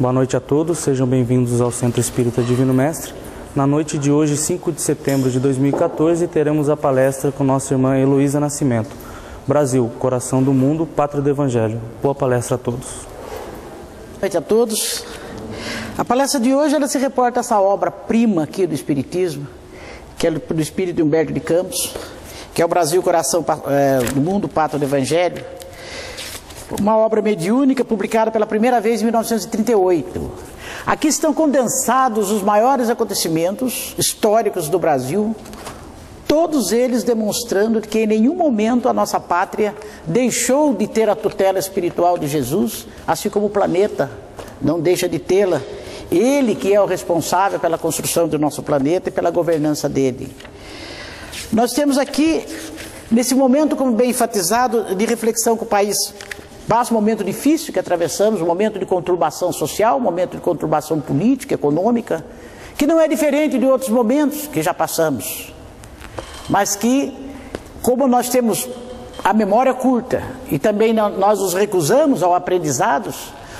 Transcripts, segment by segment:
Boa noite a todos, sejam bem-vindos ao Centro Espírita Divino Mestre. Na noite de hoje, 5 de setembro de 2014, teremos a palestra com nossa irmã Heloísa Nascimento. Brasil, coração do mundo, pátria do Evangelho. Boa palestra a todos. Boa noite a todos. A palestra de hoje ela se reporta a essa obra-prima aqui do Espiritismo, que é do Espírito Humberto de Campos, que é o Brasil, coração do mundo, pátria do Evangelho. Uma obra mediúnica publicada pela primeira vez em 1938. Aqui estão condensados os maiores acontecimentos históricos do Brasil, todos eles demonstrando que em nenhum momento a nossa pátria deixou de ter a tutela espiritual de Jesus, assim como o planeta não deixa de tê-la. Ele que é o responsável pela construção do nosso planeta e pela governança dele. Nós temos aqui, nesse momento, como bem enfatizado, de reflexão com o país, passa um momento difícil que atravessamos, um momento de conturbação social, um momento de conturbação política, econômica, que não é diferente de outros momentos que já passamos, mas que, como nós temos a memória curta e também nós nos recusamos ao aprendizado,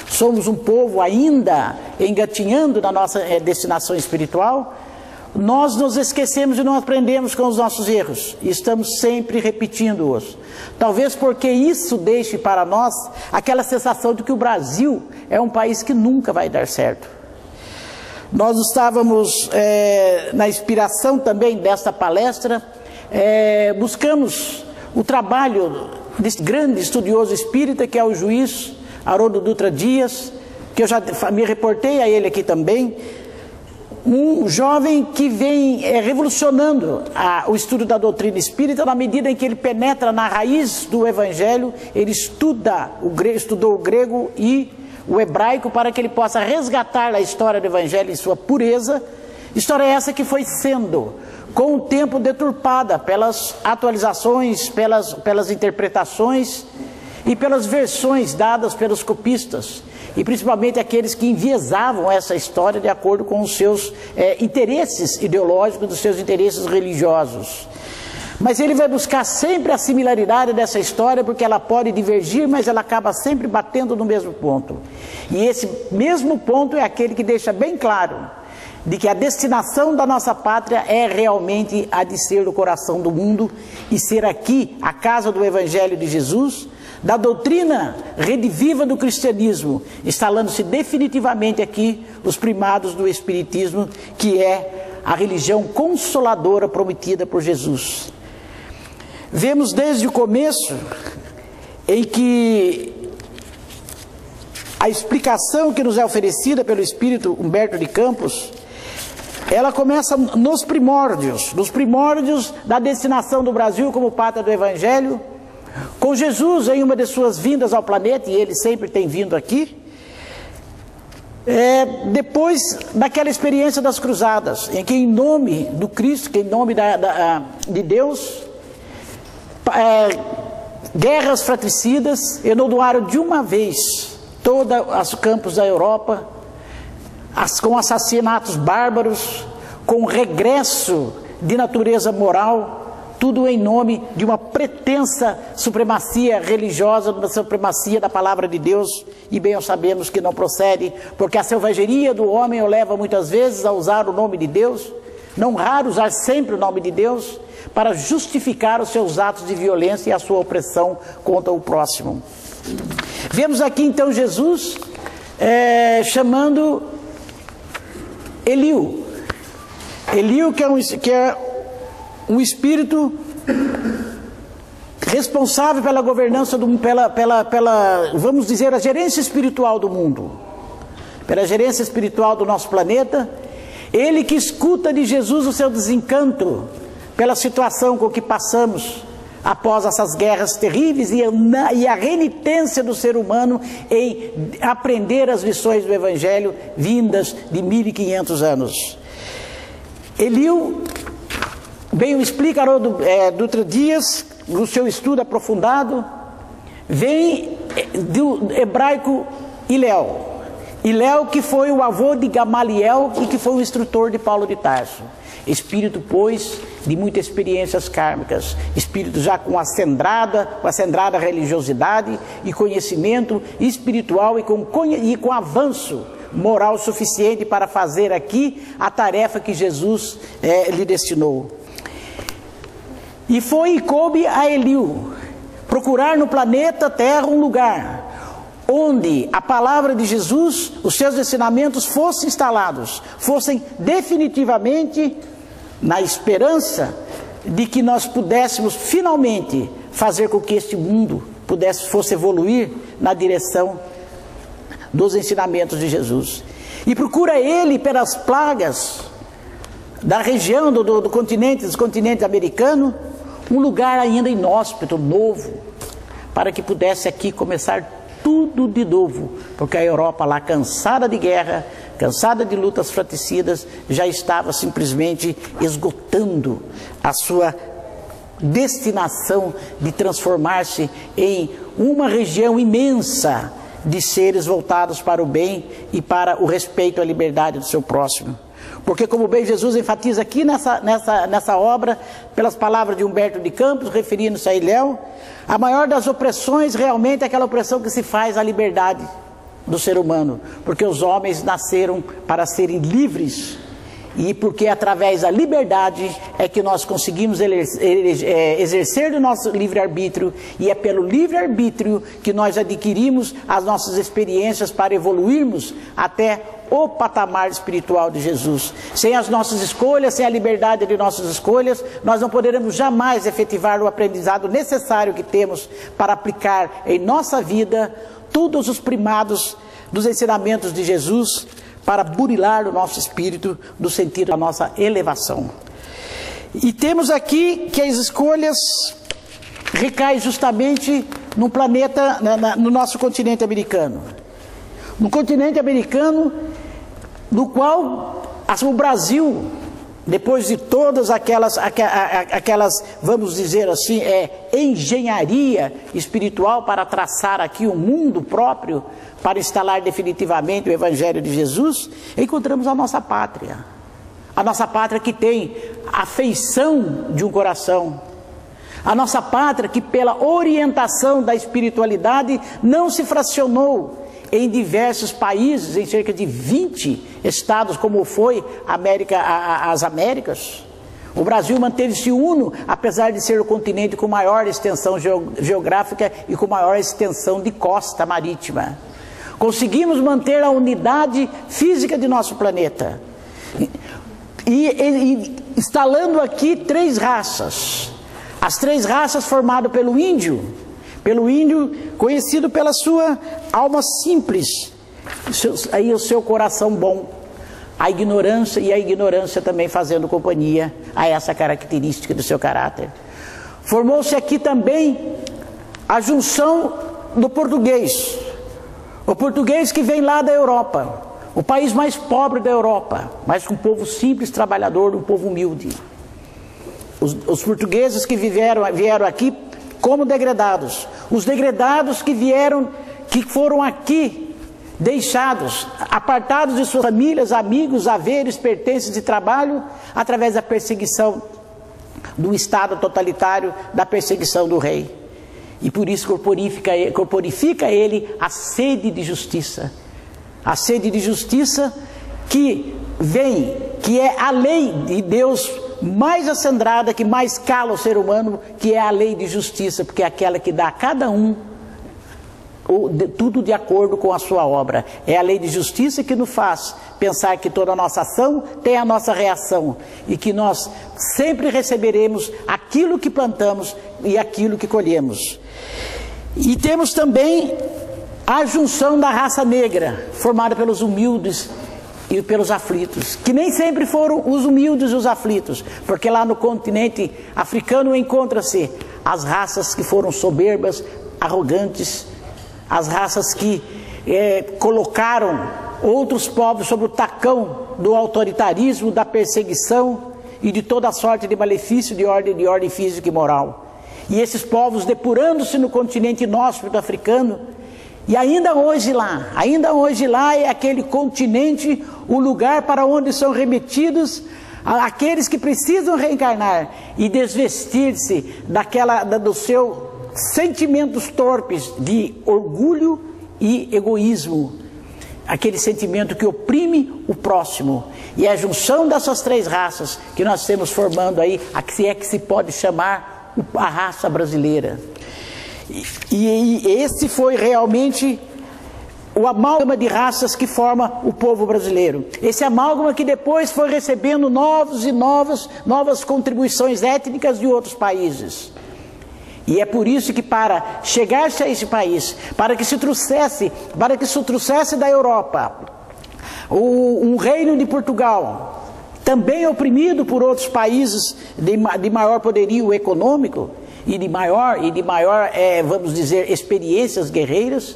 somos um povo ainda engatinhando na nossa destinação espiritual, nós nos esquecemos e não aprendemos com os nossos erros, e estamos sempre repetindo-os. Talvez porque isso deixe para nós aquela sensação de que o Brasil é um país que nunca vai dar certo. Nós estávamos na inspiração também desta palestra, buscamos o trabalho desse grande estudioso espírita que é o juiz Haroldo Dutra Dias, que eu já me reportei a ele aqui também, um jovem que vem revolucionando o estudo da doutrina espírita na medida em que ele penetra na raiz do Evangelho, ele estudou o grego e o hebraico para que ele possa resgatar a história do Evangelho em sua pureza, história essa que foi sendo, com o tempo, deturpada pelas atualizações, pelas interpretações e pelas versões dadas pelos copistas, e principalmente aqueles que enviesavam essa história de acordo com os seus interesses ideológicos, dos seus interesses religiosos. Mas ele vai buscar sempre a similaridade dessa história, porque ela pode divergir, mas ela acaba sempre batendo no mesmo ponto. E esse mesmo ponto é aquele que deixa bem claro de que a destinação da nossa pátria é realmente a de ser o coração do mundo e ser aqui a casa do Evangelho de Jesus, da doutrina rediviva do cristianismo, instalando-se definitivamente aqui os primados do Espiritismo, que é a religião consoladora prometida por Jesus. Vemos desde o começo em que a explicação que nos é oferecida pelo Espírito Humberto de Campos, ela começa nos primórdios da destinação do Brasil como pátria do Evangelho, com Jesus em uma de suas vindas ao planeta, e ele sempre tem vindo aqui, depois daquela experiência das cruzadas, em que em nome do Cristo, que em nome de Deus, guerras fratricidas enodoaram de uma vez todos os campos da Europa, com assassinatos bárbaros, com regresso de natureza moral, tudo em nome de uma pretensa supremacia religiosa, uma supremacia da palavra de Deus, e bem nós sabemos que não procede, porque a selvageria do homem o leva muitas vezes a usar o nome de Deus, não raro usar sempre o nome de Deus, para justificar os seus atos de violência e a sua opressão contra o próximo. Vemos aqui então Jesus chamando Eliú, que é um espírito responsável pela governança, vamos dizer, a gerência espiritual do mundo, pela gerência espiritual do nosso planeta, ele que escuta de Jesus o seu desencanto pela situação com que passamos após essas guerras terríveis e a renitência do ser humano em aprender as lições do Evangelho vindas de 1500 anos. Eliú, bem o explica Haroldo Dutra Dias, no seu estudo aprofundado, vem do hebraico Hillel. Hillel, que foi o avô de Gamaliel e que foi o instrutor de Paulo de Tarso. Espírito, pois, de muitas experiências kármicas, espírito já com acendrada religiosidade e conhecimento espiritual e com avanço moral suficiente para fazer aqui a tarefa que Jesus lhe destinou. E foi e coube a Eliú procurar no planeta Terra um lugar onde a palavra de Jesus, os seus ensinamentos fossem instalados, fossem definitivamente, na esperança de que nós pudéssemos finalmente fazer com que este mundo fosse evoluir na direção dos ensinamentos de Jesus. E procura ele pelas plagas da região do continente americano, um lugar ainda inóspito, novo, para que pudesse aqui começar tudo de novo, porque a Europa lá, cansada de guerra, cansada de lutas fratricidas, já estava simplesmente esgotando a sua destinação de transformar-se em uma região imensa de seres voltados para o bem e para o respeito à liberdade do seu próximo. Porque, como bem Jesus enfatiza aqui nessa obra, pelas palavras de Humberto de Campos, referindo-se a Ilhéu, a maior das opressões realmente é aquela opressão que se faz à liberdade do ser humano, porque os homens nasceram para serem livres, e porque através da liberdade é que nós conseguimos exercer o nosso livre-arbítrio, e é pelo livre-arbítrio que nós adquirimos as nossas experiências para evoluirmos até o patamar espiritual de Jesus. Sem as nossas escolhas, sem a liberdade de nossas escolhas, nós não poderemos jamais efetivar o aprendizado necessário que temos para aplicar em nossa vida todos os primados dos ensinamentos de Jesus, para burilar o nosso espírito no sentido da nossa elevação. E temos aqui que as escolhas recaem justamente no planeta, no nosso continente americano. No continente americano, no qual o Brasil, depois de todas aquelas, vamos dizer assim, engenharia espiritual para traçar aqui um mundo próprio, para instalar definitivamente o Evangelho de Jesus, encontramos a nossa pátria. A nossa pátria que tem a feição de um coração. A nossa pátria que, pela orientação da espiritualidade, não se fracionou em diversos países, em cerca de 20 estados, como foi as Américas. O Brasil manteve-se uno, apesar de ser o continente com maior extensão geográfica e com maior extensão de costa marítima. Conseguimos manter a unidade física de nosso planeta. E instalando aqui 3 raças. As 3 raças formadas pelo índio conhecido pela sua alma simples, aí o seu coração bom, a ignorância também fazendo companhia a essa característica do seu caráter. Formou-se aqui também a junção do português, o português que vem lá da Europa, o país mais pobre da Europa, mas com um povo simples, trabalhador, um povo humilde. Os portugueses que vieram aqui como degredados, os degredados que foram aqui deixados, apartados de suas famílias, amigos, haveres, pertences de trabalho, através da perseguição do Estado totalitário, da perseguição do rei. E por isso corporifica ele a sede de justiça. A sede de justiça que é a lei de Deus mais acendrada, que mais cala o ser humano, que é a lei de justiça, porque é aquela que dá a cada um tudo de acordo com a sua obra. É a lei de justiça que nos faz pensar que toda a nossa ação tem a nossa reação, e que nós sempre receberemos aquilo que plantamos e aquilo que colhemos. E temos também a junção da raça negra, formada pelos humildes e pelos aflitos, que nem sempre foram os humildes e os aflitos, porque lá no continente africano encontra-se as raças que foram soberbas, arrogantes, as raças que colocaram outros povos sob o tacão do autoritarismo, da perseguição e de toda sorte de malefício de ordem física e moral. E esses povos, depurando-se no continente inóspito africano, e ainda hoje lá é aquele continente o lugar para onde são remetidos aqueles que precisam reencarnar e desvestir-se dos seus sentimentos torpes de orgulho e egoísmo, aquele sentimento que oprime o próximo. E é a junção dessas três raças que nós temos formando aí, se é que se pode chamar a raça brasileira. E esse foi realmente o amálgama de raças que forma o povo brasileiro. Esse amálgama que depois foi recebendo novas contribuições étnicas de outros países. E é por isso que para chegar-se a esse país, para que se trouxesse da Europa um reino de Portugal, também oprimido por outros países de maior poderio econômico e de maior, vamos dizer, experiências guerreiras,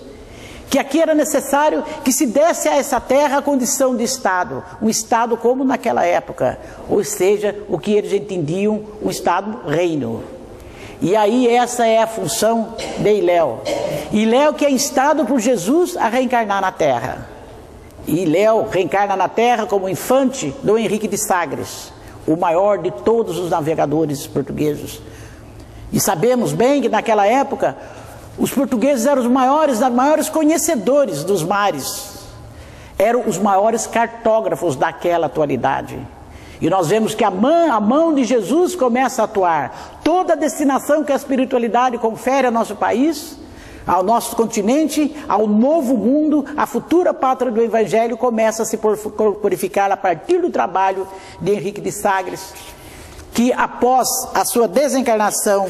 que aqui era necessário que se desse a essa terra a condição de Estado, um Estado como naquela época, ou seja, o que eles entendiam, um Estado-reino. E aí essa é a função de Iléu. Iléu que é instado por Jesus a reencarnar na terra. E Iléu reencarna na terra como infante do Henrique de Sagres, o maior de todos os navegadores portugueses. E sabemos bem que naquela época os portugueses eram os maiores conhecedores dos mares, eram os maiores cartógrafos daquela atualidade. E nós vemos que a mão de Jesus começa a atuar. Toda a destinação que a espiritualidade confere ao nosso país, ao nosso continente, ao novo mundo, a futura pátria do Evangelho começa a se purificar a partir do trabalho de Henrique de Sagres, que após a sua desencarnação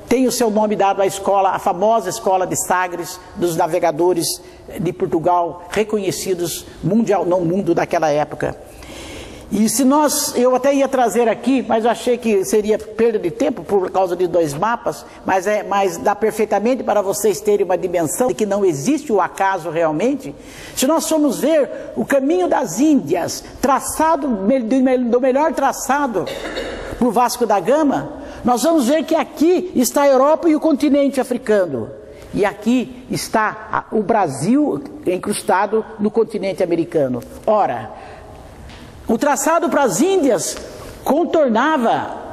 tem o seu nome dado à escola, a famosa escola de Sagres, dos navegadores de Portugal, reconhecidos mundial, no mundo daquela época. E eu até ia trazer aqui, mas eu achei que seria perda de tempo por causa de 2 mapas, mas dá perfeitamente para vocês terem uma dimensão de que não existe o acaso realmente. Se nós formos ver o caminho das Índias, traçado do melhor traçado por Vasco da Gama, nós vamos ver que aqui está a Europa e o continente africano. E aqui está o Brasil incrustado no continente americano. Ora, o traçado para as Índias contornava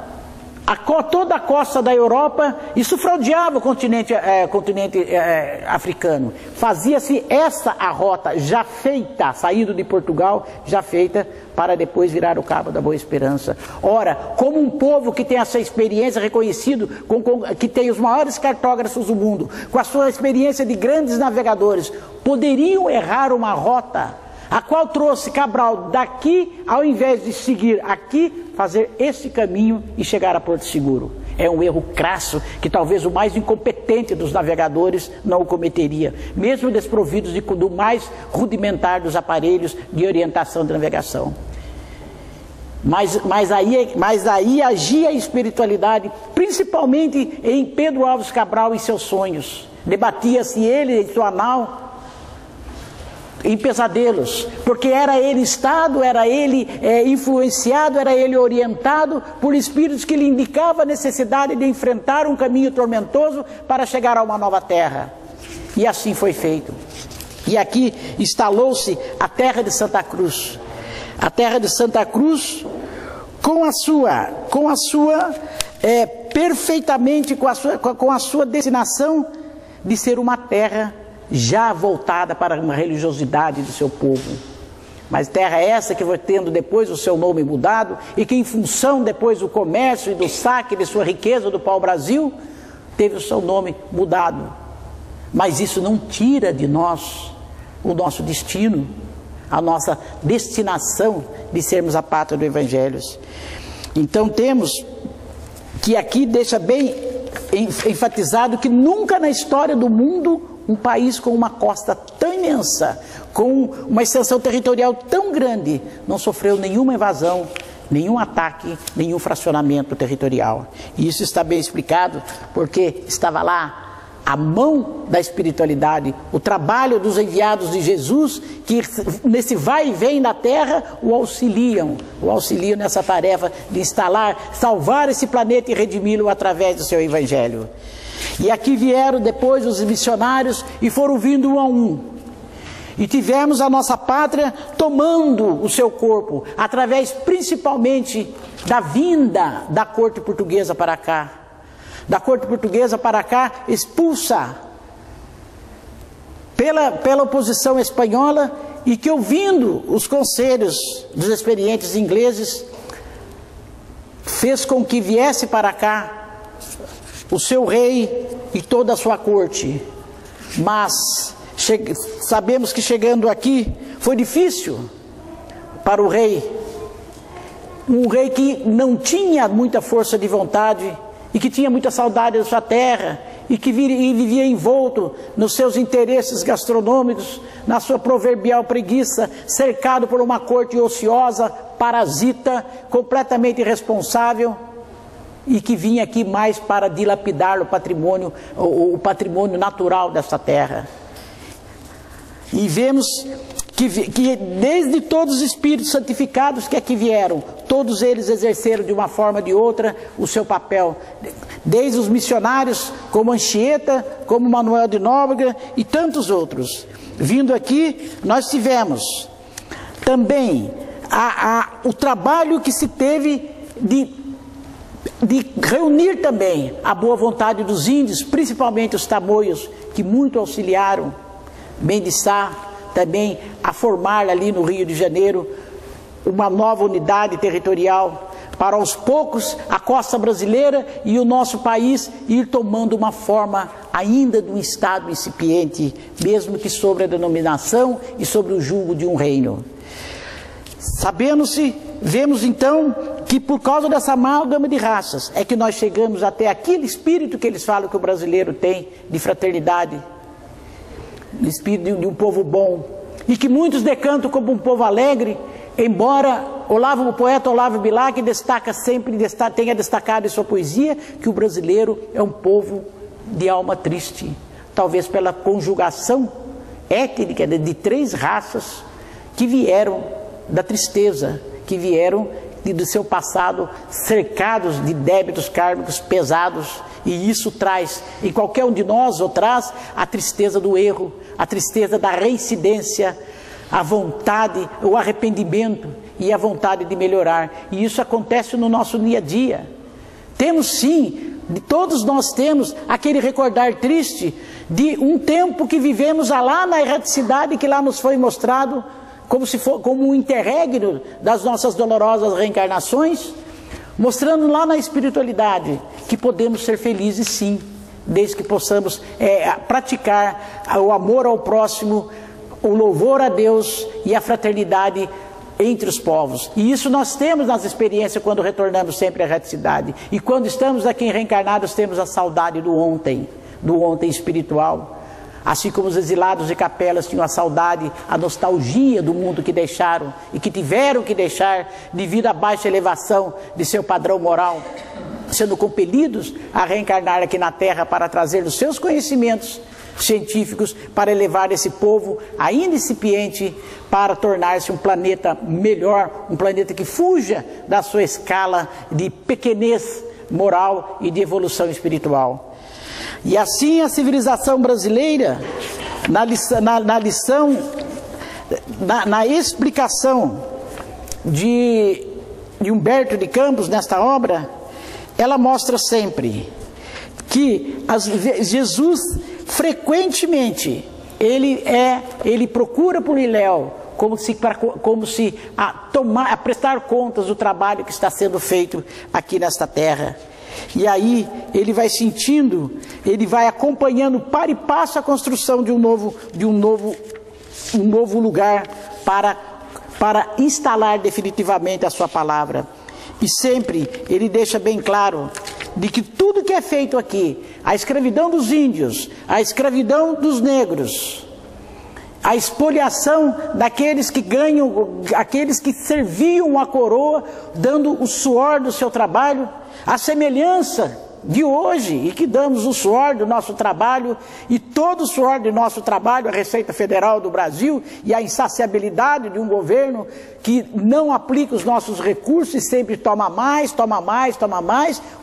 toda a costa da Europa e sufragiava o continente africano. Fazia-se a rota já feita, saído de Portugal, já feita, para depois virar o Cabo da Boa Esperança. Ora, como um povo que tem essa experiência reconhecido, que tem os maiores cartógrafos do mundo, com a sua experiência de grandes navegadores, poderiam errar uma rota a qual trouxe Cabral daqui, ao invés de seguir aqui, fazer esse caminho e chegar a Porto Seguro. É um erro crasso que talvez o mais incompetente dos navegadores não o cometeria, mesmo desprovidos do mais rudimentar dos aparelhos de orientação de navegação. Mas aí agia a espiritualidade, principalmente em Pedro Álvares Cabral e seus sonhos. Debatia-se ele em sua nau em pesadelos, porque era ele instado, era ele influenciado, era ele orientado por espíritos que lhe indicavam a necessidade de enfrentar um caminho tormentoso para chegar a uma nova terra. E assim foi feito. E aqui instalou-se a terra de Santa Cruz. A terra de Santa Cruz com a sua perfeitamente com a sua destinação de ser uma terra já voltada para uma religiosidade do seu povo. Mas terra essa que foi tendo depois o seu nome mudado e que em função depois do comércio e do saque de sua riqueza do pau-brasil, teve o seu nome mudado. Mas isso não tira de nós o nosso destino, a nossa destinação de sermos a pátria do Evangelho. Então temos que aqui deixa bem enfatizado que nunca na história do mundo um país com uma costa tão imensa, com uma extensão territorial tão grande, não sofreu nenhuma invasão, nenhum ataque, nenhum fracionamento territorial. E isso está bem explicado, porque estava lá a mão da espiritualidade, o trabalho dos enviados de Jesus, que nesse vai e vem da terra o auxiliam nessa tarefa de salvar esse planeta e redimi-lo através do seu Evangelho. E aqui vieram depois os missionários e foram vindo um a um. E tivemos a nossa pátria tomando o seu corpo, através principalmente da vinda da corte portuguesa para cá. Da corte portuguesa para cá, expulsa pela oposição espanhola e que, ouvindo os conselhos dos experientes ingleses, fez com que viesse para cá o seu rei e toda a sua corte. Mas sabemos que chegando aqui foi difícil para o rei, um rei que não tinha muita força de vontade e que tinha muita saudade da sua terra e que vivia envolto nos seus interesses gastronômicos, na sua proverbial preguiça, cercado por uma corte ociosa, parasita, completamente irresponsável, e que vinha aqui mais para dilapidar o patrimônio natural dessa terra. E vemos que desde todos os espíritos santificados que aqui vieram, todos eles exerceram de uma forma ou de outra o seu papel. Desde os missionários, como Anchieta, como Manuel de Nóbrega e tantos outros. Vindo aqui, nós tivemos também o trabalho que se teve de reunir também a boa vontade dos índios, principalmente os tamoios, que muito auxiliaram Bem de Sá também a formar ali no Rio de Janeiro uma nova unidade territorial, para aos poucos a costa brasileira e o nosso país ir tomando uma forma ainda de um estado incipiente, mesmo que sobre a denominação e sobre o jugo de um reino. Vemos então que por causa dessa amálgama de raças é que nós chegamos até aquele espírito que eles falam que o brasileiro tem de fraternidade, de espírito de um povo bom, e que muitos decantam como um povo alegre, embora o poeta Olavo Bilac tenha destacado em sua poesia que o brasileiro é um povo de alma triste, talvez pela conjugação étnica de 3 raças que vieram da tristeza, que vieram do seu passado cercados de débitos kármicos pesados, e isso traz, em qualquer um de nós, ou traz a tristeza do erro, a tristeza da reincidência, a vontade, o arrependimento e a vontade de melhorar. E isso acontece no nosso dia a dia. Temos sim, todos nós temos aquele recordar triste de um tempo que vivemos lá na erraticidade, que lá nos foi mostrado como um interregno das nossas dolorosas reencarnações, mostrando lá na espiritualidade que podemos ser felizes sim, desde que possamos praticar o amor ao próximo, o louvor a Deus e a fraternidade entre os povos. E isso nós temos nas experiências quando retornamos sempre à erraticidade. E quando estamos aqui reencarnados, temos a saudade do ontem espiritual. Assim como os exilados de capelas tinham a saudade, a nostalgia do mundo que deixaram e que tiveram que deixar devido à baixa elevação de seu padrão moral, sendo compelidos a reencarnar aqui na Terra para trazer os seus conhecimentos científicos para elevar esse povo ainda incipiente para tornar-se um planeta melhor, um planeta que fuja da sua escala de pequenez moral e de evolução espiritual. E assim a civilização brasileira, na explicação de Humberto de Campos nesta obra, ela mostra sempre que Jesus frequentemente ele procura por Iléu a prestar contas do trabalho que está sendo feito aqui nesta terra. E aí ele vai sentindo, ele vai acompanhando para e passo a construção de um novo lugar para instalar definitivamente a sua palavra. E sempre ele deixa bem claro de que tudo que é feito aqui, a escravidão dos índios, a escravidão dos negros, a expoliação daqueles que aqueles que serviam a coroa, dando o suor do seu trabalho, a semelhança de hoje, e que damos o suor do nosso trabalho, e todo o suor do nosso trabalho, a Receita Federal do Brasil, e a insaciabilidade de um governo que não aplica os nossos recursos e sempre toma mais,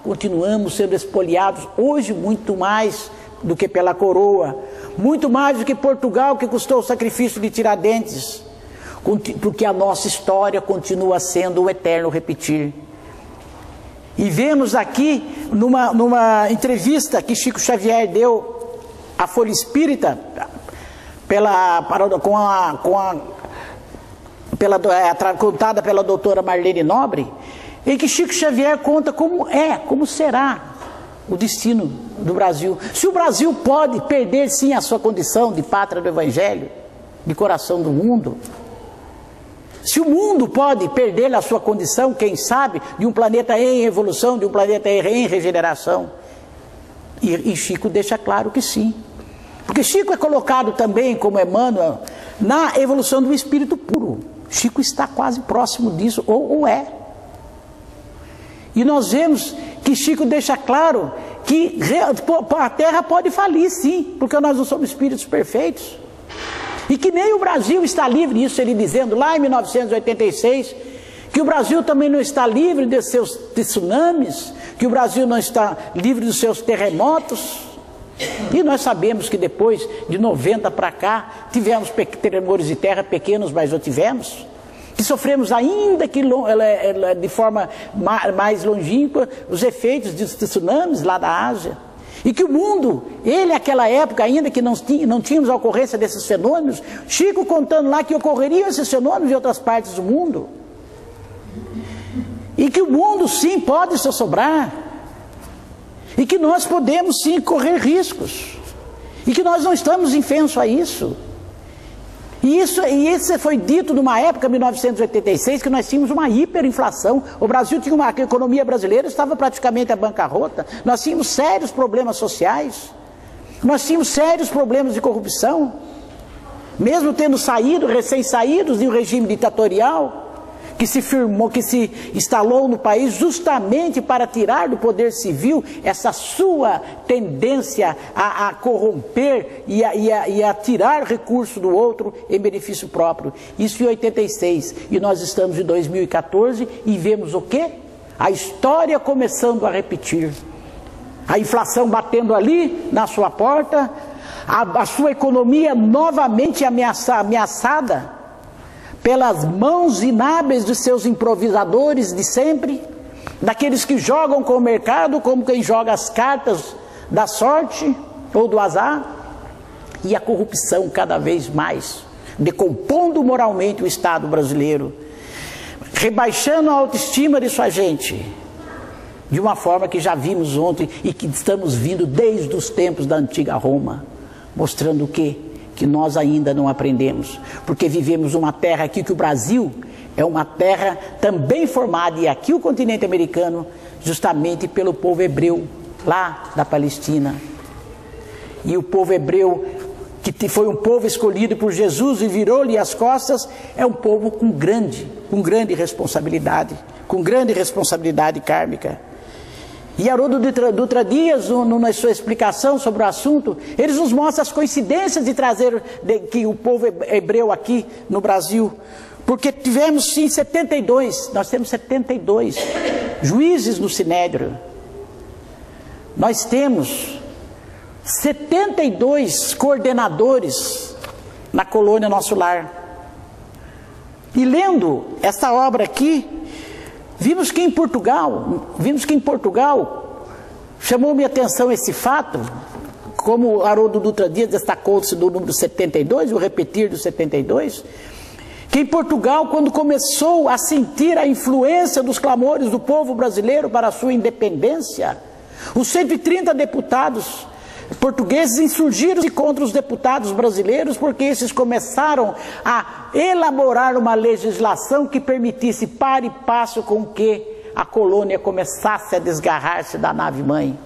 continuamos sendo expoliados hoje muito mais do que pela coroa, muito mais do que Portugal, que custou o sacrifício de Tiradentes, porque a nossa história continua sendo o eterno repetir. E vemos aqui, numa entrevista que Chico Xavier deu à Folha Espírita, contada pela doutora Marlene Nobre, em que Chico Xavier conta como será o destino do Brasil. Se o Brasil pode perder sim a sua condição de pátria do Evangelho, de coração do mundo, se o mundo pode perder a sua condição, quem sabe, de um planeta em evolução, de um planeta em regeneração, e Chico deixa claro que sim. Porque Chico é colocado também, como Emmanuel, na evolução do espírito puro. Chico está quase próximo disso, ou é. E nós vemos que Chico deixa claro que a Terra pode falir, sim, porque nós não somos espíritos perfeitos. E que nem o Brasil está livre, isso ele dizendo lá em 1986, que o Brasil também não está livre de seus tsunamis, que o Brasil não está livre dos seus terremotos. E nós sabemos que depois de 90 para cá, tivemos tremores de terra pequenos, mas já tivemos. Que sofremos ainda que de forma mais longínqua os efeitos dos tsunamis lá da Ásia. E que o mundo, naquela época, ainda que não tínhamos a ocorrência desses fenômenos, Chico contando lá que ocorreriam esses fenômenos em outras partes do mundo. E que o mundo sim pode se assombrar. E que nós podemos sim correr riscos. E que nós não estamos infensos a isso. E isso foi dito numa época, 1986, que nós tínhamos uma hiperinflação. O Brasil tinha a economia brasileira estava praticamente à bancarrota. Nós tínhamos sérios problemas sociais. Nós tínhamos sérios problemas de corrupção. Mesmo tendo recém-saídos de um regime ditatorial, que se instalou no país justamente para tirar do poder civil essa sua tendência a corromper e a tirar recurso do outro em benefício próprio. Isso em 86. E nós estamos em 2014 e vemos o quê? A história começando a repetir. A inflação batendo ali na sua porta, a sua economia novamente ameaçada pelas mãos inábeis dos seus improvisadores de sempre, daqueles que jogam com o mercado como quem joga as cartas da sorte ou do azar, e a corrupção cada vez mais, decompondo moralmente o Estado brasileiro, rebaixando a autoestima de sua gente, de uma forma que já vimos ontem e que estamos vindo desde os tempos da antiga Roma, mostrando o quê? Que nós ainda não aprendemos, porque vivemos uma terra aqui, que o Brasil é uma terra também formada, e aqui o continente americano, justamente pelo povo hebreu, lá da Palestina. E o povo hebreu, que foi um povo escolhido por Jesus e virou-lhe as costas, é um povo com grande responsabilidade kármica. E Haroldo Dutra Dias, na sua explicação sobre o assunto, eles nos mostram as coincidências de trazer que o povo hebreu aqui no Brasil. Porque tivemos sim 72, nós temos 72 juízes no Sinédrio. Nós temos 72 coordenadores na colônia Nosso Lar. E lendo essa obra aqui, vimos que em Portugal, chamou-me a atenção esse fato, como Haroldo Dutra Dias destacou-se do número 72, o repetir do 72, que em Portugal, quando começou a sentir a influência dos clamores do povo brasileiro para a sua independência, os 130 deputados portugueses insurgiram-se contra os deputados brasileiros, porque esses começaram a elaborar uma legislação que permitisse par e passo com que a colônia começasse a desgarrar-se da nave-mãe.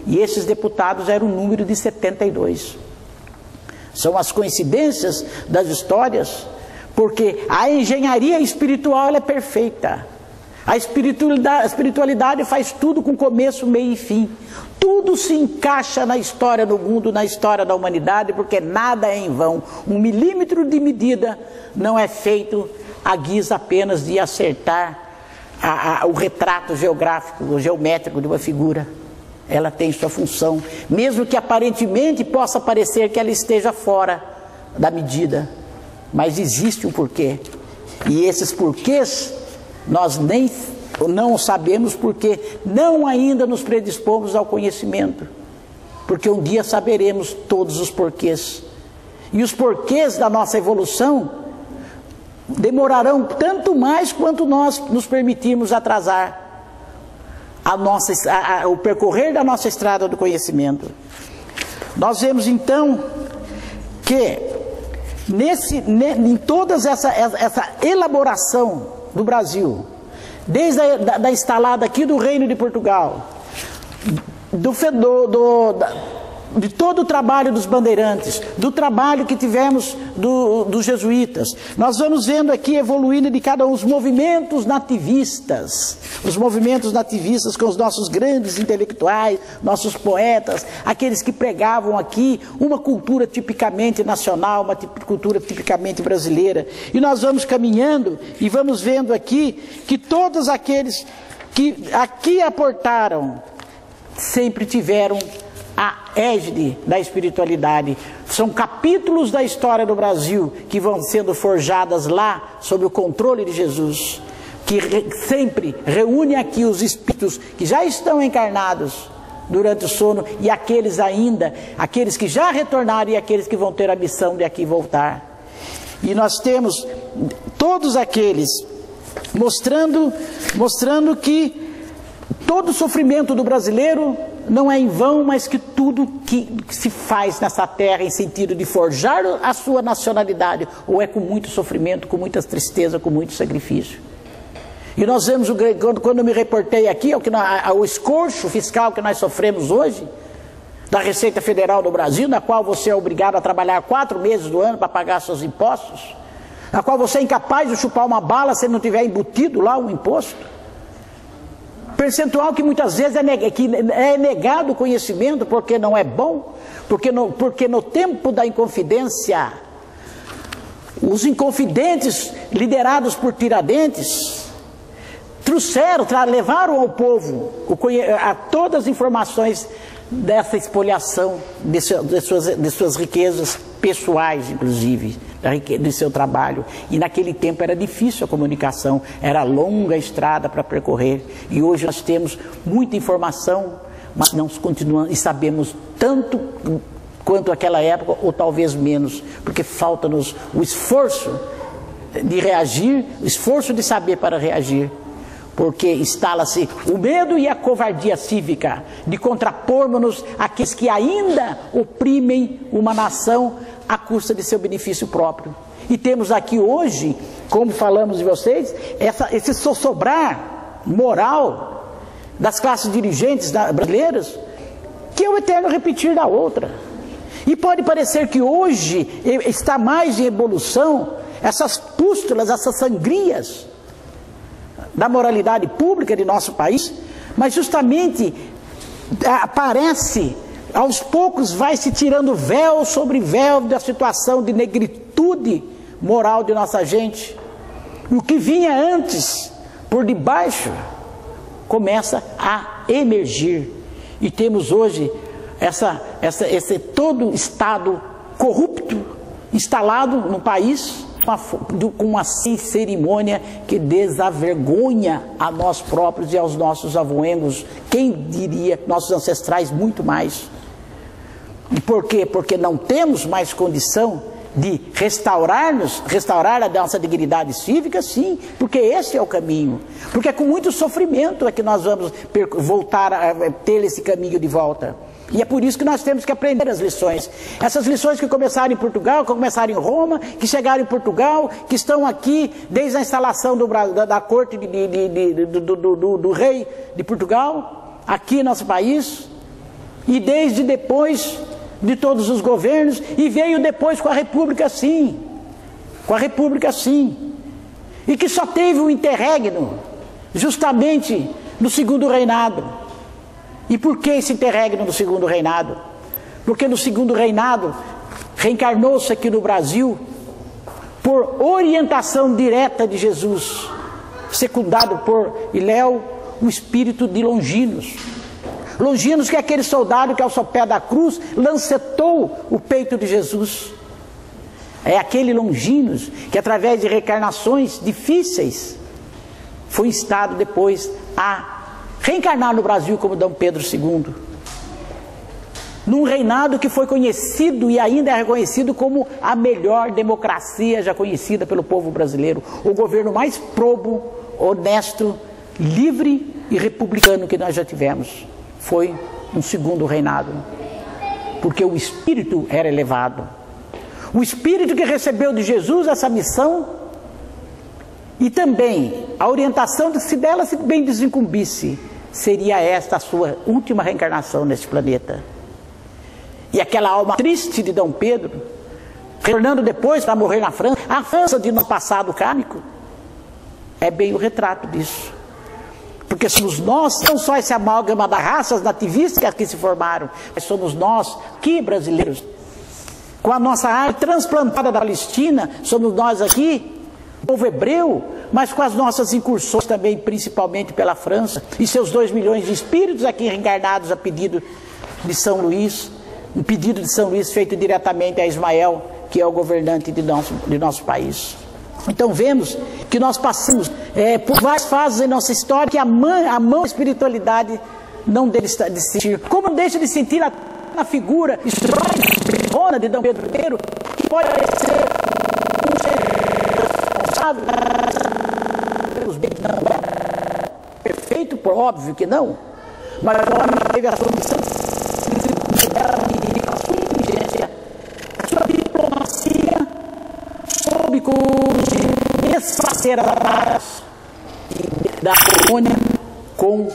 E esses deputados eram o número de 72. São as coincidências das histórias, porque a engenharia espiritual ela é perfeita. A espiritualidade faz tudo com começo, meio e fim. Tudo se encaixa na história do mundo, na história da humanidade, porque nada é em vão. 1 milímetro de medida não é feito à guisa apenas de acertar o retrato geográfico, ou geométrico de uma figura. Ela tem sua função, mesmo que aparentemente possa parecer que ela esteja fora da medida. Mas existe um porquê. E esses porquês nós não sabemos, porque não ainda nos predispomos ao conhecimento, porque um dia saberemos todos os porquês, e os porquês da nossa evolução demorarão tanto mais quanto nós nos permitirmos atrasar o percorrer da nossa estrada do conhecimento. Nós vemos então que em toda essa elaboração do Brasil, desde da instalada aqui do Reino de Portugal, de todo o trabalho dos bandeirantes, do trabalho que tivemos dos jesuítas, nós vamos vendo aqui evoluindo de cada um os movimentos nativistas com os nossos grandes intelectuais, nossos poetas, aqueles que pregavam aqui uma cultura tipicamente nacional, uma cultura tipicamente brasileira. E nós vamos caminhando e vamos vendo aqui que todos aqueles que aqui aportaram sempre tiveram a égide da espiritualidade. São capítulos da história do Brasil que vão sendo forjadas lá sob o controle de Jesus, que sempre reúne aqui os espíritos que já estão encarnados durante o sono e aqueles que já retornaram e aqueles que vão ter a missão de aqui voltar. E nós temos todos aqueles mostrando que todo o sofrimento do brasileiro não é em vão, mas que tudo que se faz nessa terra em sentido de forjar a sua nacionalidade, ou é com muito sofrimento, com muita tristeza, com muito sacrifício. E nós vemos, quando eu me reportei aqui, o escorço fiscal que nós sofremos hoje, da Receita Federal do Brasil, na qual você é obrigado a trabalhar 4 meses do ano para pagar seus impostos, na qual você é incapaz de chupar uma bala se não tiver embutido lá um imposto. Percentual que muitas vezes é negado o conhecimento porque não é bom, porque no tempo da inconfidência, os inconfidentes liderados por Tiradentes levaram ao povo a todas as informações dessa espoliação de suas riquezas pessoais, inclusive, de seu trabalho. E naquele tempo era difícil a comunicação, era longa a estrada para percorrer. E hoje nós temos muita informação, mas não continuamos e sabemos tanto quanto aquela época, ou talvez menos, porque falta-nos o esforço de reagir, o esforço de saber para reagir. Porque instala-se o medo e a covardia cívica de contrapormos-nos àqueles que ainda oprimem uma nação à custa de seu benefício próprio. E temos aqui hoje, como falamos de vocês, esse sossobrar moral das classes dirigentes brasileiras, que é o eterno repetir da outra. E pode parecer que hoje está mais em evolução essas pústulas, essas sangrias da moralidade pública de nosso país, mas justamente aparece, aos poucos vai se tirando véu sobre véu da situação de negritude moral de nossa gente. O que vinha antes por debaixo começa a emergir, e temos hoje esse todo Estado corrupto instalado no país, com uma cerimônia que desavergonha a nós próprios e aos nossos avoengos, quem diria, nossos ancestrais, muito mais. E por quê? Porque não temos mais condição de restaurar a nossa dignidade cívica, sim, porque esse é o caminho. Porque é com muito sofrimento é que nós vamos voltar a ter esse caminho de volta. E é por isso que nós temos que aprender as lições. Essas lições que começaram em Portugal, que começaram em Roma, que chegaram em Portugal, que estão aqui desde a instalação da corte do rei de Portugal, aqui em nosso país, e desde depois de todos os governos, e veio depois com a República, sim. Com a República, sim. E que só teve um interregno, justamente no segundo reinado. E por que esse interregno no segundo reinado? Porque no segundo reinado reencarnou-se aqui no Brasil, por orientação direta de Jesus, secundado por Iléu, o espírito de Longinos. Longinos, que é aquele soldado que ao sopé da cruz lancetou o peito de Jesus. É aquele Longinos que, através de reencarnações difíceis, foi instado depois a reencarnar no Brasil como Dom Pedro II. num reinado que foi conhecido e ainda é reconhecido como a melhor democracia já conhecida pelo povo brasileiro, o governo mais probo, honesto, livre e republicano que nós já tivemos. Foi um segundo reinado, porque o espírito era elevado. O espírito que recebeu de Jesus essa missão e também a orientação de se dela se bem desincumbisse, seria esta a sua última reencarnação neste planeta. E aquela alma triste de D. Pedro, retornando depois para morrer na França, a França de nosso passado kármico, é bem o retrato disso. Porque somos nós, não só esse amálgama das raças nativistas que se formaram, mas somos nós, aqui brasileiros, com a nossa arte transplantada da Palestina, somos nós aqui, povo hebreu, mas com as nossas incursões também, principalmente pela França, e seus 2 milhões de espíritos aqui reencarnados a pedido de São Luís, um pedido de São Luís feito diretamente a Ismael, que é o governante de nosso país. Então vemos que nós passamos por várias fases em nossa história que a mão da espiritualidade não deixa de sentir. Como não deixa de sentir na figura histórica de D. Pedro I, que pode ser um ser responsável pelos bens não é perfeito, por óbvio que não, mas o homem teve a sua missão a sua inteligência, a sua diplomacia, soube desfazer as amarras da colônia com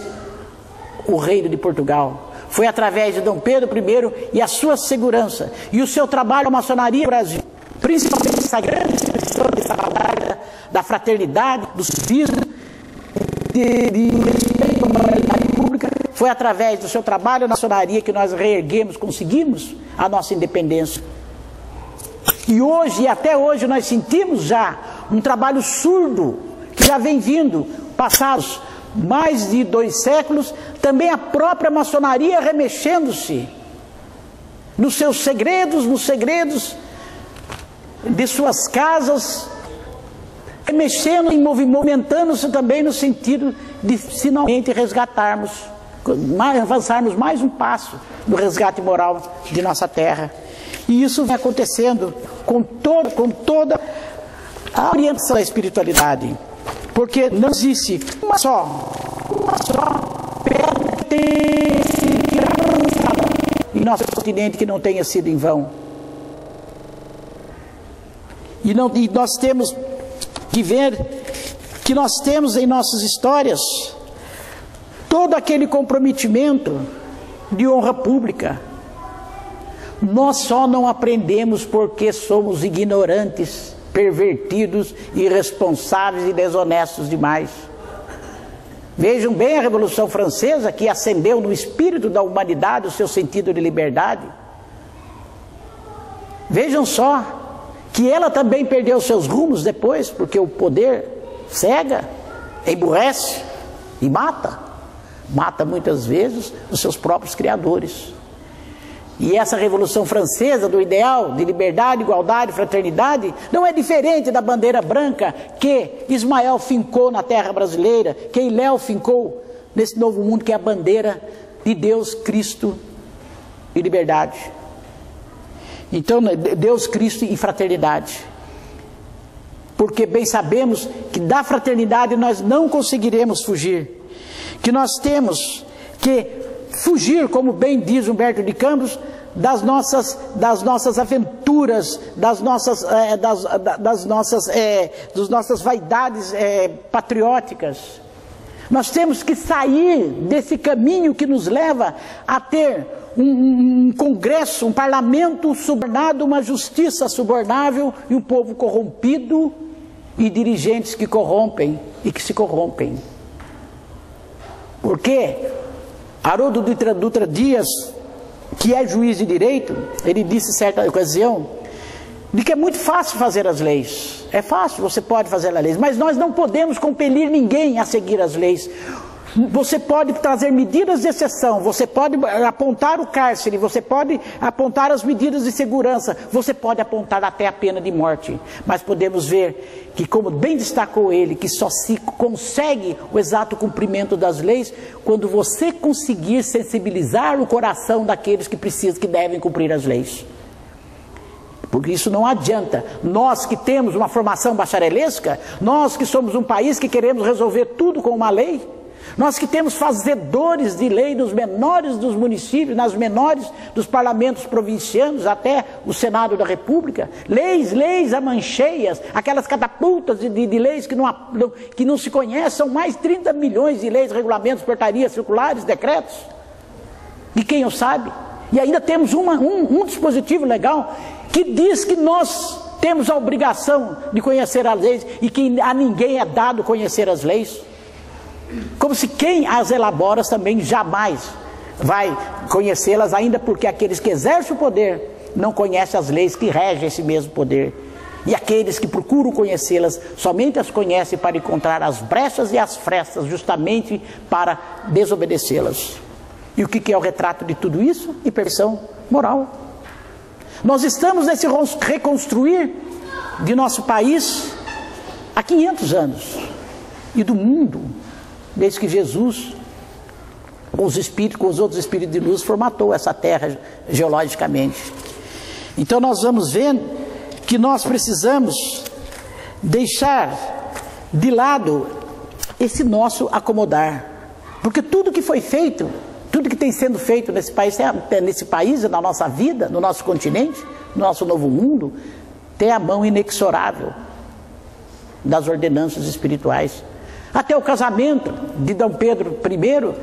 o reino de Portugal. Foi através de D. Pedro I e a sua segurança e o seu trabalho na maçonaria no Brasil, principalmente essa grande expressão dessa batalha da fraternidade, do civismo, de respeito à moralidade pública. Foi através do seu trabalho na maçonaria que nós reerguemos, conseguimos a nossa independência. E hoje, e até hoje, nós sentimos já um trabalho surdo que já vem vindo, passados mais de 2 séculos, também a própria maçonaria remexendo-se nos seus segredos, nos segredos de suas casas, remexendo e movimentando-se também no sentido de finalmente resgatarmos, avançarmos mais um passo no resgate moral de nossa terra. E isso vem acontecendo com toda a orientação da espiritualidade, porque não existe uma só pedra que tenha sido em nosso continente que não tenha sido em vão. E nós temos que ver que nós temos em nossas histórias todo aquele comprometimento de honra pública. Nós só não aprendemos porque somos ignorantes, pervertidos, irresponsáveis e desonestos demais. Vejam bem a Revolução Francesa, que acendeu no espírito da humanidade o seu sentido de liberdade. Vejam só que ela também perdeu seus rumos depois, porque o poder cega, emburrece e mata. Mata muitas vezes os seus próprios criadores. E essa Revolução Francesa do ideal de liberdade, igualdade, fraternidade não é diferente da bandeira branca que Ismael fincou na terra brasileira, que Iléu fincou nesse novo mundo, que é a bandeira de Deus, Cristo e liberdade. Então, Deus, Cristo e fraternidade. Porque bem sabemos que da fraternidade nós não conseguiremos fugir, que nós temos que fugir, como bem diz Humberto de Campos, das nossas aventuras, das nossas vaidades patrióticas. Nós temos que sair desse caminho que nos leva a ter um congresso, um parlamento subornado, uma justiça subornável e um povo corrompido e dirigentes que corrompem e que se corrompem. Porque Haroldo Dutra Dias, que é juiz de direito, ele disse certa ocasião de que é muito fácil fazer as leis. É fácil, você pode fazer as leis, mas nós não podemos compelir ninguém a seguir as leis. Você pode trazer medidas de exceção, você pode apontar o cárcere, você pode apontar as medidas de segurança, você pode apontar até a pena de morte. Mas podemos ver que, como bem destacou ele, que só se consegue o exato cumprimento das leis quando você conseguir sensibilizar o coração daqueles que precisam, que devem cumprir as leis. Porque isso não adianta. Nós que temos uma formação bacharelesca, nós que somos um país que queremos resolver tudo com uma lei, nós que temos fazedores de lei nos menores dos municípios, nas menores dos parlamentos provincianos, até o Senado da República, leis amancheias, aquelas catapultas de leis que não se conhecem, são mais 30 milhões de leis, regulamentos, portarias, circulares, decretos, e quem o sabe? E ainda temos um dispositivo legal que diz que nós temos a obrigação de conhecer as leis e que a ninguém é dado conhecer as leis. Como se quem as elabora também jamais vai conhecê-las, ainda porque aqueles que exercem o poder não conhecem as leis que regem esse mesmo poder. E aqueles que procuram conhecê-las, somente as conhecem para encontrar as brechas e as frestas, justamente para desobedecê-las. E o que é o retrato de tudo isso? Imperfeição moral. Nós estamos nesse reconstruir de nosso país há 500 anos. E do mundo, desde que Jesus, com os outros espíritos de luz, formatou essa terra geologicamente. Então nós vamos vendo que nós precisamos deixar de lado esse nosso acomodar. Porque tudo que foi feito, tudo que tem sendo feito nesse país, na nossa vida, no nosso continente, no nosso novo mundo, tem a mão inexorável das ordenanças espirituais. Até o casamento de Dom Pedro I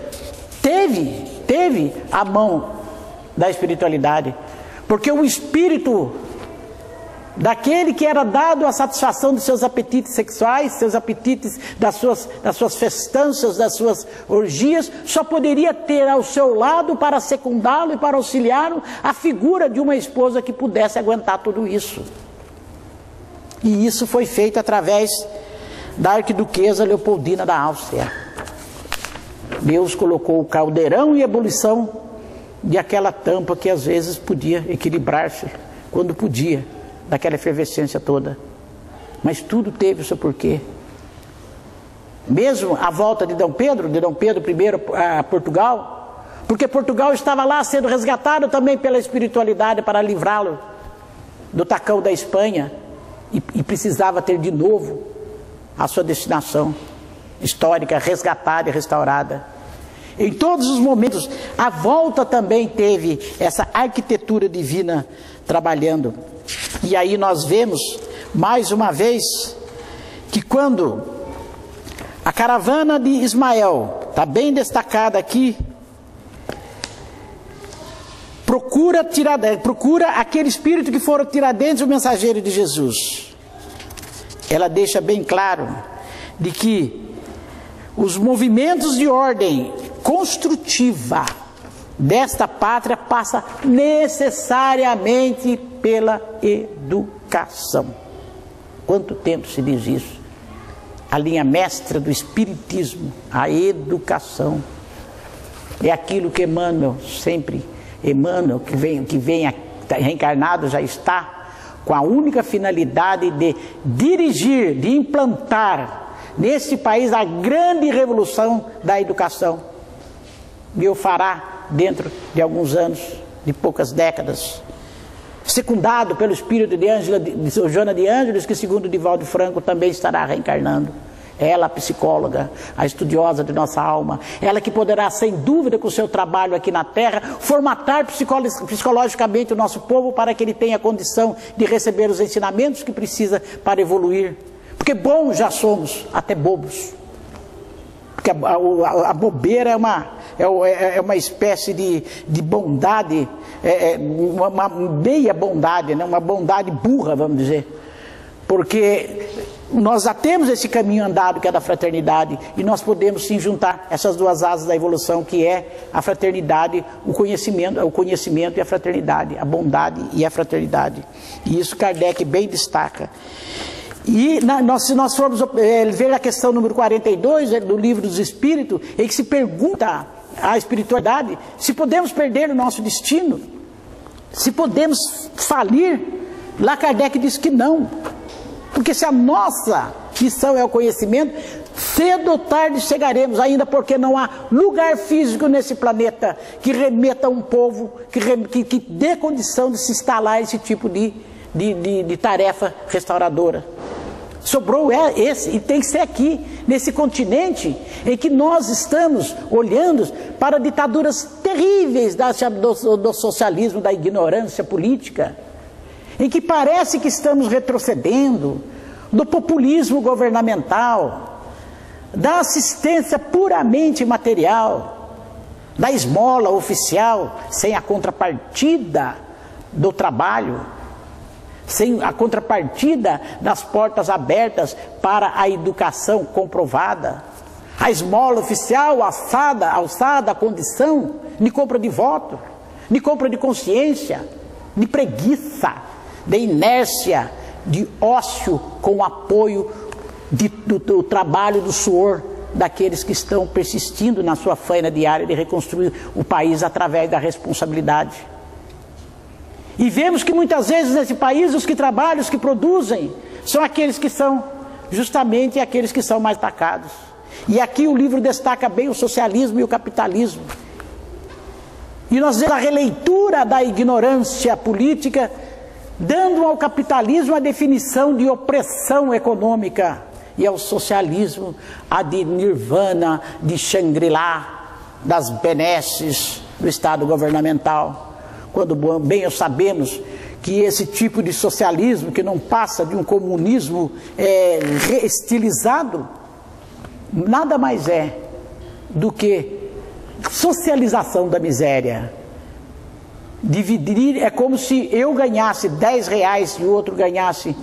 teve a mão da espiritualidade, porque o espírito daquele que era dado a satisfação dos seus apetites sexuais, seus apetites das suas festanças, das suas orgias, só poderia ter ao seu lado, para secundá-lo e para auxiliá-lo, a figura de uma esposa que pudesse aguentar tudo isso. E isso foi feito através da arquiduquesa Leopoldina da Áustria. Deus colocou o caldeirão em ebulição de aquela tampa que às vezes podia equilibrar-se, quando podia, daquela efervescência toda. Mas tudo teve o seu porquê. Mesmo a volta de Dom Pedro I a Portugal, porque Portugal estava lá sendo resgatado também pela espiritualidade para livrá-lo do tacão da Espanha, e precisava ter de novo a sua destinação histórica resgatada e restaurada. Em todos os momentos, a volta também teve essa arquitetura divina trabalhando. E aí nós vemos, mais uma vez, que quando a caravana de Ismael, está bem destacada aqui, procura aquele espírito que foram Tiradentes, o mensageiro de Jesus. Ela deixa bem claro de que os movimentos de ordem construtiva desta pátria passa necessariamente pela educação. Quanto tempo se diz isso? A linha mestra do espiritismo, a educação. É aquilo que Emmanuel, que vem reencarnado, já está com a única finalidade de dirigir, de implantar nesse país a grande revolução da educação. E o fará dentro de alguns anos, de poucas décadas, secundado pelo espírito de Joana de Ângeles, que segundo Divaldo Franco também estará reencarnando. Ela, a psicóloga, a estudiosa de nossa alma, ela que poderá, sem dúvida, com o seu trabalho aqui na Terra, formatar psicologicamente o nosso povo para que ele tenha condição de receber os ensinamentos que precisa para evoluir. Porque bons já somos, até bobos. Porque a bobeira é uma espécie de bondade, uma meia bondade, né? Uma bondade burra, vamos dizer. Porque nós já temos esse caminho andado que é da fraternidade, e nós podemos sim juntar essas duas asas da evolução, que é a fraternidade, o conhecimento e a fraternidade, a bondade e a fraternidade. E isso Kardec bem destaca. E se nós formos ver a questão número 42 do Livro dos Espíritos, em que se pergunta à espiritualidade se podemos perder o nosso destino, se podemos falir, lá Kardec diz que não. Porque se a nossa missão é o conhecimento, cedo ou tarde chegaremos, ainda porque não há lugar físico nesse planeta que remeta a um povo, que dê condição de se instalar esse tipo de tarefa restauradora. Sobrou esse, e tem que ser aqui, nesse continente, em que nós estamos olhando para ditaduras terríveis do socialismo, da ignorância política, em que parece que estamos retrocedendo, do populismo governamental, da assistência puramente material, da esmola oficial, sem a contrapartida do trabalho, sem a contrapartida das portas abertas para a educação comprovada, a esmola oficial alçada à condição de compra de voto, de compra de consciência, de preguiça, de inércia, de ócio, com o apoio do trabalho, do suor daqueles que estão persistindo na sua faina diária de reconstruir o país através da responsabilidade. E vemos que muitas vezes nesse país os que trabalham, os que produzem, são aqueles que são justamente aqueles que são mais atacados. E aqui o livro destaca bem o socialismo e o capitalismo. E nós vemos a releitura da ignorância política, dando ao capitalismo a definição de opressão econômica, e ao socialismo a de nirvana, de Shangri-La, das benesses do Estado governamental. Quando bem sabemos que esse tipo de socialismo, que não passa de um comunismo estilizado, nada mais é do que socialização da miséria. Dividir é como se eu ganhasse 10 reais e o outro ganhasse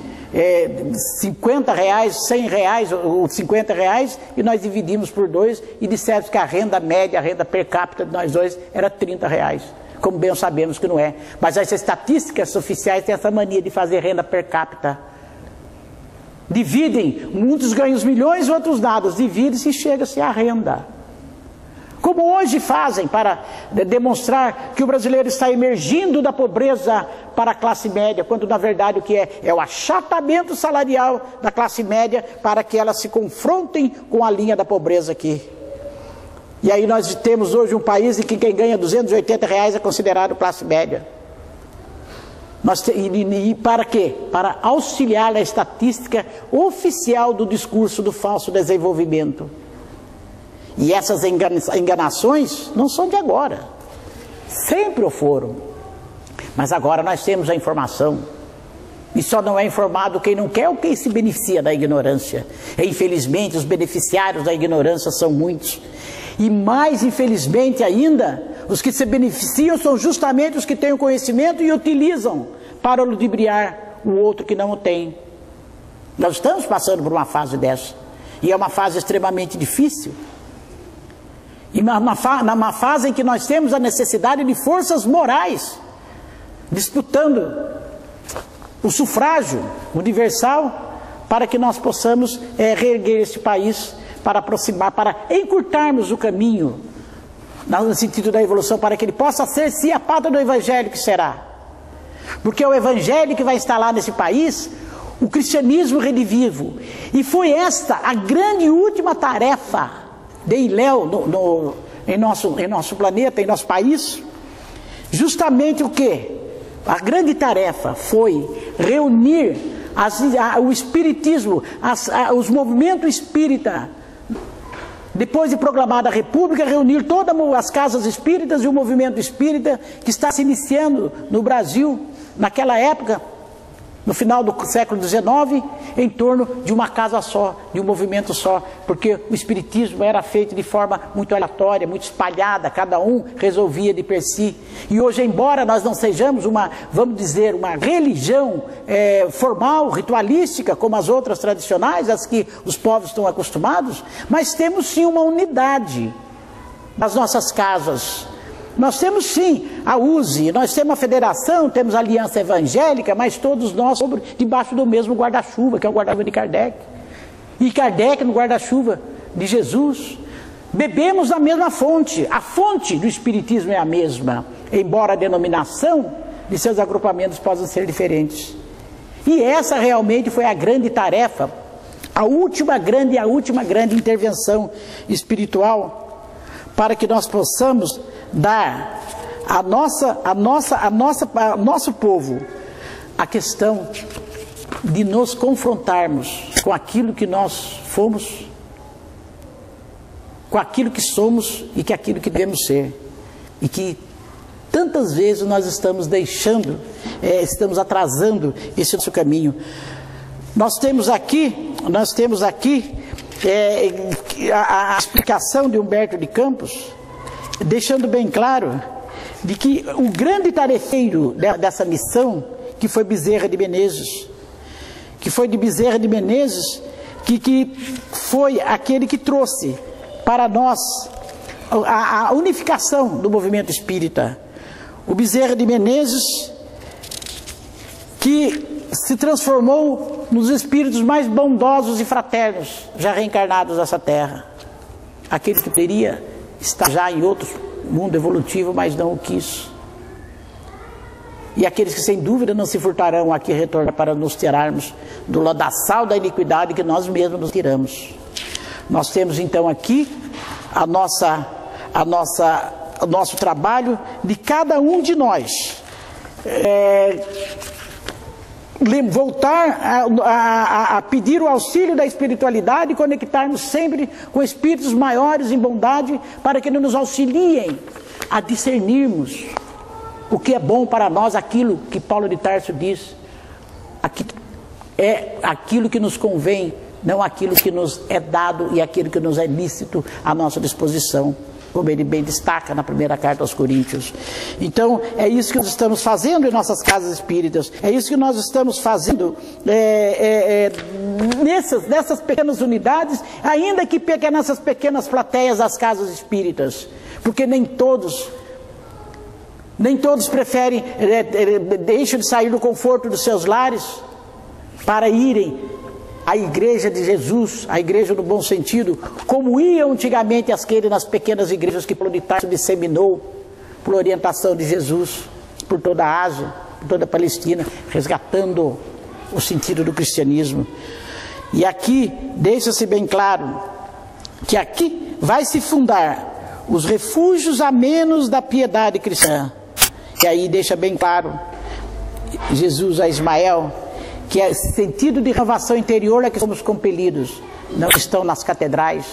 50 reais, 100 reais ou 50 reais, e nós dividimos por 2 e dissemos que a renda média, a renda per capita de nós dois era 30 reais. Como bem sabemos que não é. Mas as estatísticas oficiais têm essa mania de fazer renda per capita. Dividem, muitos ganham os milhões, outros nada, divide-se e chega-se à renda. Como hoje fazem para demonstrar que o brasileiro está emergindo da pobreza para a classe média, quando na verdade o que é o achatamento salarial da classe média para que elas se confrontem com a linha da pobreza aqui. E aí nós temos hoje um país em que quem ganha 280 reais é considerado classe média. E para quê? Para auxiliar na estatística oficial do discurso do falso desenvolvimento. E essas enganações não são de agora. Sempre o foram. Mas agora nós temos a informação. E só não é informado quem não quer ou quem se beneficia da ignorância. E infelizmente os beneficiários da ignorância são muitos. E mais infelizmente ainda, os que se beneficiam são justamente os que têm o conhecimento e utilizam para ludibriar o outro que não o tem. Nós estamos passando por uma fase dessa. E é uma fase extremamente difícil. E numa fase em que nós temos a necessidade de forças morais, disputando o sufrágio universal, para que nós possamos reerguer este país, para aproximar, para encurtarmos o caminho, no sentido da evolução, para que ele possa ser, se a pátria do Evangelho que será. Porque é o Evangelho que vai instalar nesse país o cristianismo redivivo. E foi esta a grande e última tarefa de Iléu em nosso planeta, em nosso país. Justamente o que? A grande tarefa foi reunir o espiritismo, os movimentos espíritas. Depois de proclamada a República, reunir todas as casas espíritas e o movimento espírita que está se iniciando no Brasil, naquela época, no final do século XIX, em torno de uma casa só, de um movimento só, porque o espiritismo era feito de forma muito aleatória, muito espalhada, cada um resolvia de per si. E hoje, embora nós não sejamos uma religião formal, ritualística, como as outras tradicionais, as que os povos estão acostumados, mas temos sim uma unidade nas nossas casas, Nós temos sim a USE, nós temos a federação, temos a aliança evangélica, mas todos nós debaixo do mesmo guarda-chuva, que é o guarda-chuva de Kardec. E Kardec no guarda-chuva de Jesus. Bebemos da mesma fonte, a fonte do Espiritismo é a mesma, embora a denominação de seus agrupamentos possam ser diferentes. E essa realmente foi a grande tarefa, a última grande intervenção espiritual, para que nós possamos dar ao nosso povo a questão de nos confrontarmos com aquilo que nós fomos, com aquilo que somos e com aquilo que devemos ser. E que tantas vezes nós estamos deixando, estamos atrasando esse nosso caminho. Nós temos aqui a explicação de Humberto de Campos, deixando bem claro de que o grande tarefeiro dessa missão, que foi Bezerra de Menezes, que foi aquele que trouxe para nós a unificação do movimento espírita. O Bezerra de Menezes, que se transformou nos espíritos mais bondosos e fraternos já reencarnados nessa terra. Aquele que teria estar já em outro mundo evolutivo, mas não o quis. E aqueles que sem dúvida não se furtarão aqui retornar para nos tirarmos do ladaçal da iniquidade que nós mesmos nos tiramos. Nós temos então aqui o nosso trabalho de cada um de nós. Voltar a pedir o auxílio da espiritualidade e conectarmos sempre com espíritos maiores em bondade para que nos auxiliem a discernirmos o que é bom para nós, aquilo que Paulo de Tarso diz, é aquilo que nos convém, não aquilo que nos é dado e aquilo que nos é lícito à nossa disposição, como ele bem destaca na primeira carta aos Coríntios. Então, é isso que nós estamos fazendo em nossas casas espíritas, é isso que nós estamos fazendo nessas pequenas unidades, ainda que nessas pequenas plateias das casas espíritas, porque nem todos preferem, deixam de sair do conforto dos seus lares para irem à igreja de Jesus, a igreja no bom sentido, como iam antigamente nas pequenas igrejas que Paulo de Tarso disseminou por orientação de Jesus, por toda a Ásia, por toda a Palestina, resgatando o sentido do cristianismo. E aqui deixa-se bem claro que aqui vai se fundar os refúgios amenos da piedade cristã. E aí deixa bem claro Jesus a Ismael, que é esse sentido de renovação interior a que somos compelidos. Não estão nas catedrais,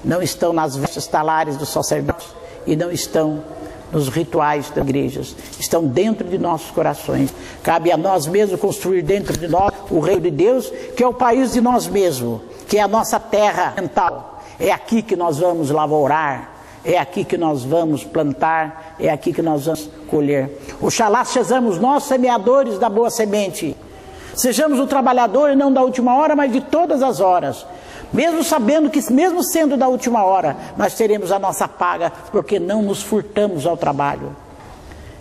não estão nas vestes talares dos sacerdotes e não estão nos rituais das igrejas. Estão dentro de nossos corações. Cabe a nós mesmos construir dentro de nós o reino de Deus, que é o país de nós mesmos, que é a nossa terra mental. É aqui que nós vamos lavourar, é aqui que nós vamos plantar, é aqui que nós vamos colher. Oxalá sejamos nós semeadores da boa semente. Sejamos o trabalhador e não da última hora, mas de todas as horas. Mesmo sabendo que, mesmo sendo da última hora, nós teremos a nossa paga, porque não nos furtamos ao trabalho.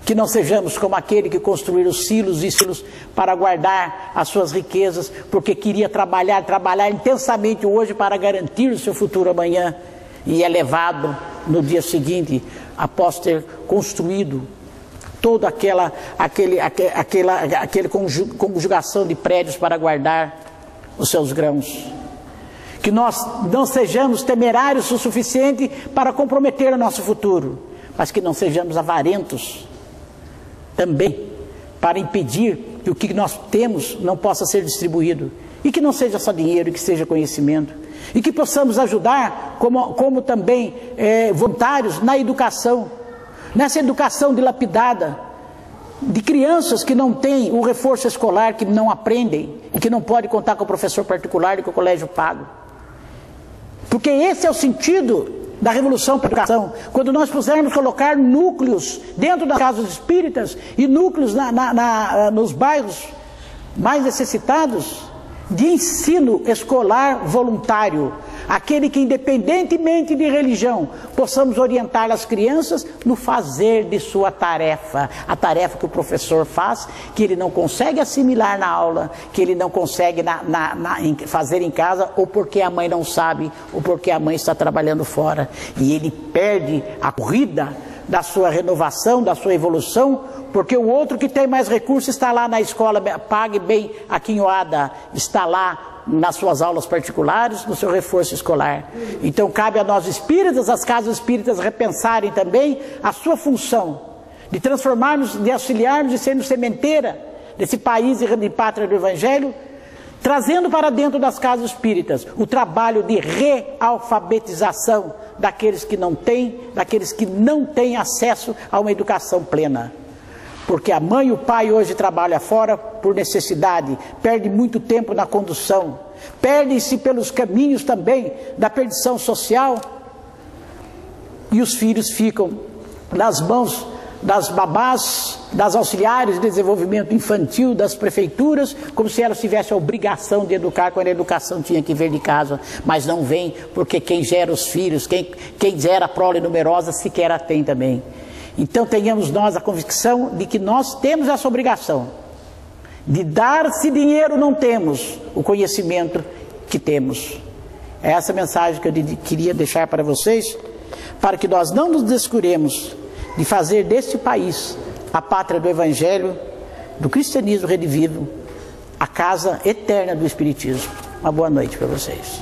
Que não sejamos como aquele que construiu os silos e silos para guardar as suas riquezas, porque queria trabalhar intensamente hoje para garantir o seu futuro amanhã. E é levado no dia seguinte, após ter construído toda aquela conjugação de prédios para guardar os seus grãos. Que nós não sejamos temerários o suficiente para comprometer o nosso futuro, mas que não sejamos avarentos também para impedir que o que nós temos não possa ser distribuído. E que não seja só dinheiro, que seja conhecimento. E que possamos ajudar como também voluntários na educação. Nessa educação dilapidada de crianças que não têm o reforço escolar, que não aprendem e que não podem contar com o professor particular e com o colégio pago. Porque esse é o sentido da revolução para a educação. Quando nós pudermos colocar núcleos dentro das casas espíritas e núcleos nos bairros mais necessitados de ensino escolar voluntário, aquele que, independentemente de religião, possamos orientar as crianças no fazer de sua tarefa, a tarefa que o professor faz, que ele não consegue assimilar na aula, que ele não consegue fazer em casa, ou porque a mãe não sabe, ou porque a mãe está trabalhando fora, e ele perde a corrida da sua renovação, da sua evolução, porque o outro que tem mais recursos está lá na escola, pague bem a quinhoada, está lá nas suas aulas particulares, no seu reforço escolar. Então cabe a nós espíritas, as casas espíritas, repensarem também a sua função, de transformarmos, de auxiliarmos e sermos sementeira desse país e pátria do Evangelho, trazendo para dentro das casas espíritas o trabalho de realfabetização daqueles que não têm acesso a uma educação plena. Porque a mãe e o pai hoje trabalham fora por necessidade, perdem muito tempo na condução, perdem-se pelos caminhos também da perdição social, e os filhos ficam nas mãos das babás, das auxiliares de desenvolvimento infantil, das prefeituras, como se elas tivessem a obrigação de educar, quando a educação tinha que vir de casa, mas não vem, porque quem gera os filhos, quem gera a prole numerosa, sequer a tem também. Então tenhamos nós a convicção de que nós temos essa obrigação, de dar, se dinheiro não temos, o conhecimento que temos. É essa mensagem que eu queria deixar para vocês, para que nós não nos descuremos de fazer deste país a pátria do Evangelho, do cristianismo redivivo, a casa eterna do Espiritismo. Uma boa noite para vocês.